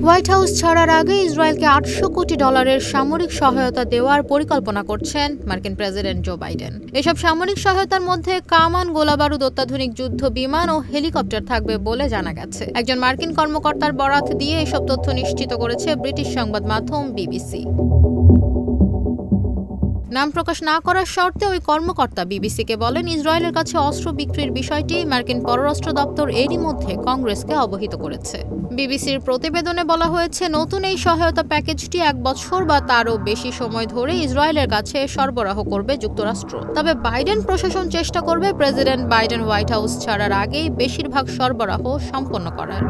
White house ছাড়ার আগে ইসরায়েলকে $800 কোটি সামরিক সহায়তা দেওয়ার পরিকল্পনা করছেন মার্কিন প্রেসিডেন্ট জো বাইডেন। এসব সামরিক সহায়তার মধ্যে কামান, গোলাবারুদ, অত্যাধুনিক যুদ্ধ বিমান ও হেলিকপ্টার থাকবে বলে জানা গেছে। একজন মার্কিন কর্মকর্তার বরাত দিয়ে এসব তথ্য নিশ্চিত করেছে ব্রিটিশ সংবাদ মাধ্যম বিবিসি। নাম প্রকাশ না করার শর্তে ওই কর্মকর্তা বিবিসিকে বলেন, ইসরায়েলের কাছে অস্ত্র বিক্রির বিষয়টি মার্কিন পররাষ্ট্র দপ্তর এরই মধ্যে কংগ্রেসকে অবহিত করেছে। বিবিসির প্রতিবেদনে বলা হয়েছে, নতুন এই সহায়তা প্যাকেজটি 1 বছর বা তারও বেশি সময় ধরে ইসরায়েলের কাছে সরবরাহ করবে যুক্তরাষ্ট্র। তবে বাইডেন প্রশাসন চেষ্টা করবে প্রেসিডেন্ট বাইডেন হোয়াইট হাউস ছাড়ার আগেই বেশিরভাগ সরবরাহ সম্পন্ন করার।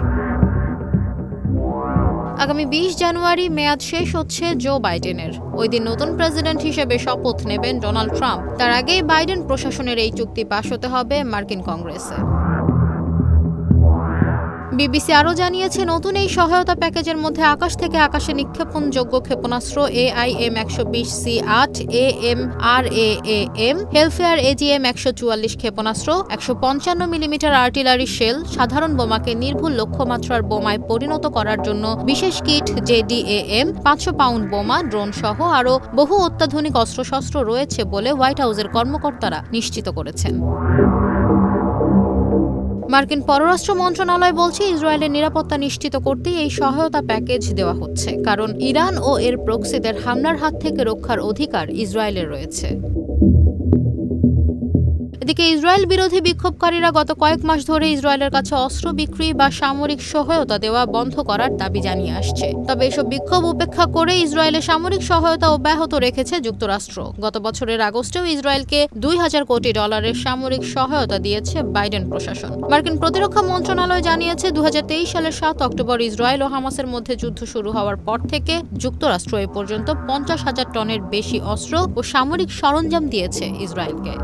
আগামী 20 জানুয়ারি মেয়াদ শেষ হচ্ছে জো বাইডেনের। ওই দিন নতুন প্রেসিডেন্ট হিসেবে শপথ নেবেন ডোনাল্ড ট্রাম্প। তার আগেই বাইডেন প্রশাসনের এই চুক্তি পাশ হতে হবে মার্কিন কংগ্রেসে। বিবিসি আরও জানিয়েছে, নতুন এই সহায়তা প্যাকেজের মধ্যে আকাশ থেকে আকাশে নিক্ষেপণযোগ্য ক্ষেপণাস্ত্র AIM-120C8, AMRAAM, হেলফেয়ার AGM-144 ক্ষেপণাস্ত্র, 155 মিলিমিটার আর্টিলারি শেল, সাধারণ বোমাকে নির্ভুল লক্ষ্যমাত্রার বোমায় পরিণত করার জন্য বিশেষ কিট JDAM, 500 পাউন্ড বোমা, ড্রোন সহ আরও বহু অত্যাধুনিক অস্ত্রশস্ত্র রয়েছে বলে হোয়াইট হাউসের কর্মকর্তারা নিশ্চিত করেছেন। মার্কিন পররাষ্ট্র মন্ত্রণালয় বলছে, ইসরায়েলের নিরাপত্তা নিশ্চিত করতেই এই সহায়তা প্যাকেজ দেওয়া হচ্ছে, কারণ ইরান ও এর প্রক্সিদের হামলার হাত থেকে রক্ষার অধিকার ইসরায়েলের রয়েছে। এদিকে ইসরায়েল বিরোধী বিক্ষোভকারীরা গত কয়েক মাস ধরে ইসরায়েলের কাছে অস্ত্র বিক্রি বা সামরিক সহায়তা দেওয়া বন্ধ করার দাবি জানিয়ে আসছে। তবে এসব বিক্ষোভ উপেক্ষা করে ইসরায়েলের সামরিক সহায়তা অব্যাহত রেখেছে যুক্তরাষ্ট্র। গত বছরের আগস্টেও ইসরায়েলকে $2000 কোটি সামরিক সহায়তা দিয়েছে বাইডেন প্রশাসন। মার্কিন প্রতিরক্ষা মন্ত্রণালয় জানিয়েছে, 2023 সালের 7 অক্টোবর ইসরায়েল ও হামাসের মধ্যে যুদ্ধ শুরু হওয়ার পর থেকে যুক্তরাষ্ট্র এ পর্যন্ত 50,000 টনের বেশি অস্ত্র ও সামরিক সরঞ্জাম দিয়েছে ইসরায়েলকে।